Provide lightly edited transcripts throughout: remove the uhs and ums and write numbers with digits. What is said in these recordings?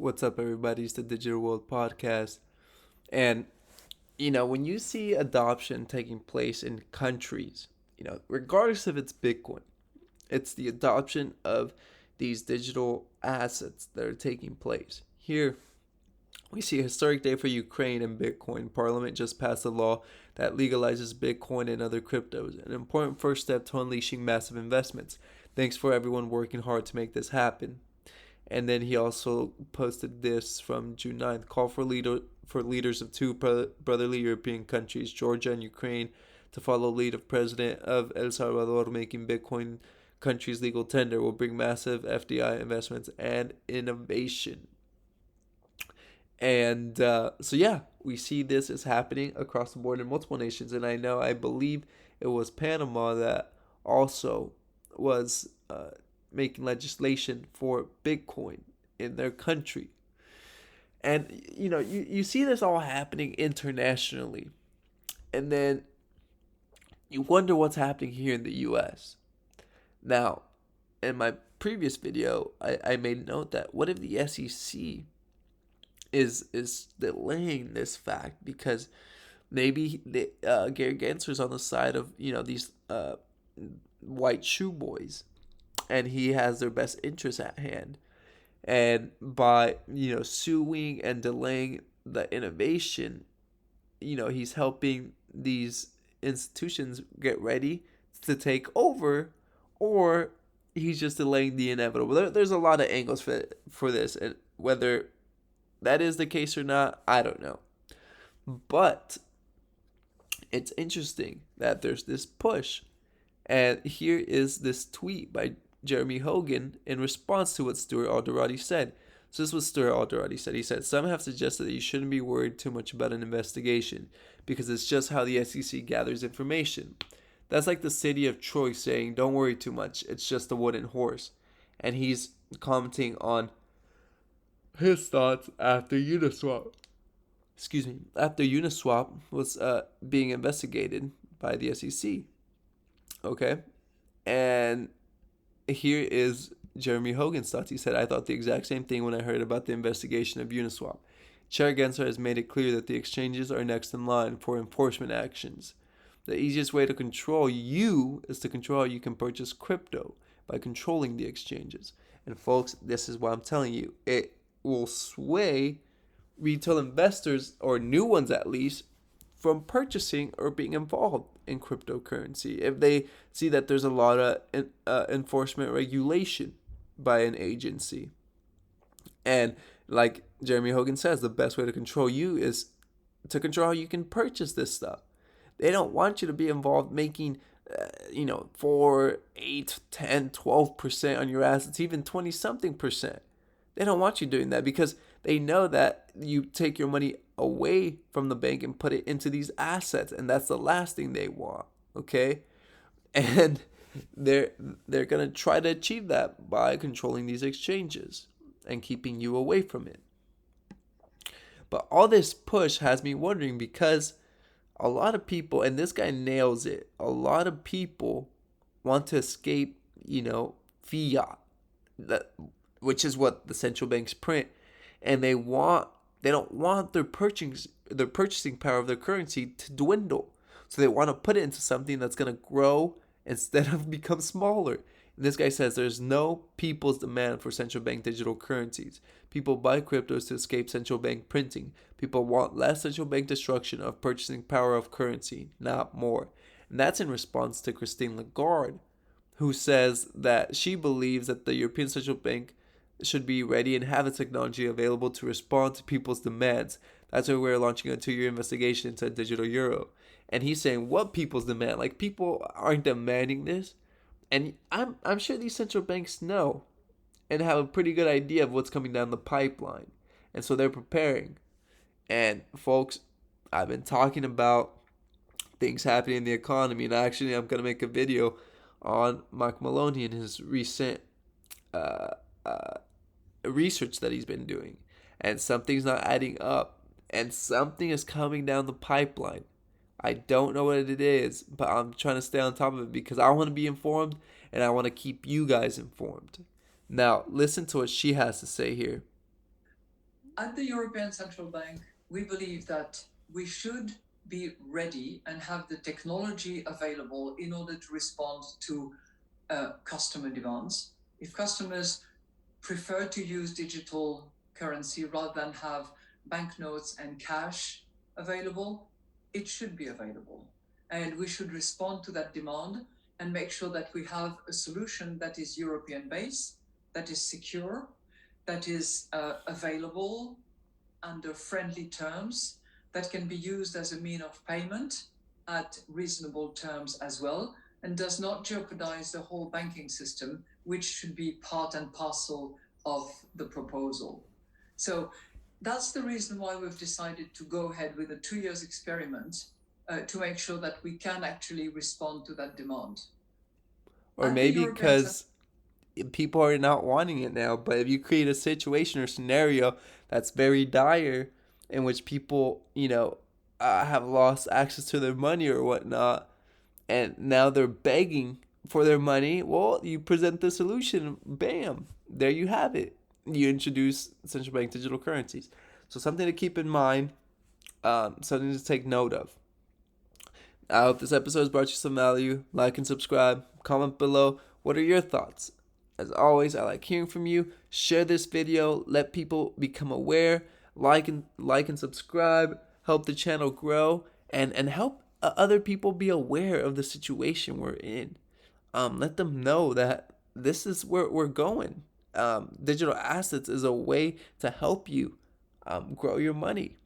What's up, everybody? It's the Digital World Podcast. And, when you see adoption taking place in countries, regardless if it's Bitcoin, it's the adoption of these digital assets that are taking place. Here, we see a historic day for Ukraine and Bitcoin. Parliament just passed a law that legalizes Bitcoin and other cryptos, an important first step to unleashing massive investments. Thanks for everyone working hard to make this happen. And then he also posted this from June 9th. Call for leaders of two brotherly European countries, Georgia and Ukraine, to follow lead of President of El Salvador, making Bitcoin country's legal tender will bring massive FDI investments and innovation. And we see this is happening across the board in multiple nations. And I believe it was Panama that also was making legislation for Bitcoin in their country. And, you see this all happening internationally. And then you wonder what's happening here in the US. Now, in my previous video, I made note that what if the SEC is delaying this fact because maybe Gary Gensler's on the side of these white shoe boys, and he has their best interests at hand, and by suing and delaying the innovation, he's helping these institutions get ready to take over, or he's just delaying the inevitable. There's a lot of angles for this, and whether that is the case or not, I don't know. But it's interesting that there's this push. And here is this tweet by Jeremy Hogan in response to what Stuart Alderati said. So this was Stuart Alderati said. He said, some have suggested that you shouldn't be worried too much about an investigation because it's just how the SEC gathers information. That's like the city of Troy saying, don't worry too much, it's just a wooden horse. And he's commenting on his thoughts after Uniswap. After Uniswap was being investigated by the SEC. Okay? And here is Jeremy Hogan's thoughts. He said, I thought the exact same thing when I heard about the investigation of Uniswap. Chair Gensler has made it clear that the exchanges are next in line for enforcement actions. The easiest way to control you is to control how you can purchase crypto by controlling the exchanges. And folks, this is what I'm telling you. It will sway retail investors, or new ones at least, from purchasing or being involved in cryptocurrency if they see that there's a lot of enforcement regulation by an agency. And like Jeremy Hogan says, the best way to control you is to control how you can purchase this stuff. They don't want you to be involved making 4, 8, 10, 12% on your assets, even 20 something percent. They don't want you doing that because they know that you take your money away from the bank and put it into these assets, and that's the last thing they want, okay? And they're going to try to achieve that by controlling these exchanges and keeping you away from it. But all this push has me wondering because a lot of people, and this guy nails it, a lot of people want to escape, fiat, which is what the central banks print, and they don't want their purchasing power of their currency to dwindle. So they want to put it into something that's going to grow instead of become smaller. And this guy says there's no people's demand for central bank digital currencies. People buy cryptos to escape central bank printing. People want less central bank destruction of purchasing power of currency, not more. And that's in response to Christine Lagarde, who says that she believes that the European Central Bank should be ready and have the technology available to respond to people's demands. That's why we're launching a 2-year investigation into digital euro. And he's saying, what people's demand? Like, people aren't demanding this. And I'm sure these central banks know and have a pretty good idea of what's coming down the pipeline. And so they're preparing. And folks, I've been talking about things happening in the economy. And actually, I'm going to make a video on Mark Maloney and his recent research that he's been doing. And something's not adding up. And something is coming down the pipeline. I don't know what it is, but I'm trying to stay on top of it because I want to be informed and I want to keep you guys informed. Now, listen to what she has to say here. At the European Central Bank, we believe that we should be ready and have the technology available in order to respond to customer demands. If customers prefer to use digital currency rather than have banknotes and cash available, it should be available. And we should respond to that demand and make sure that we have a solution that is European based, that is secure, that is available under friendly terms, that can be used as a mean of payment at reasonable terms as well, and does not jeopardize the whole banking system, which should be part and parcel of the proposal. So that's the reason why we've decided to go ahead with a 2 years experiment to make sure that we can actually respond to that demand. Or At the maybe European because people are not wanting it now. But if you create a situation or scenario that's very dire, in which people, have lost access to their money or whatnot, and now they're begging for their money, well, you present the solution. Bam, there you have it. You introduce central bank digital currencies. So something to keep in mind, something to take note of. I hope this episode has brought you some value. Like and subscribe. Comment below. What are your thoughts? As always, I like hearing from you. Share this video. Let people become aware. Like and subscribe. Help the channel grow and help other people be aware of the situation we're in. Let them know that this is where we're going. Digital assets is a way to help you grow your money.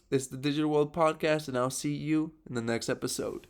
This is the Digital World Podcast, and I'll see you in the next episode.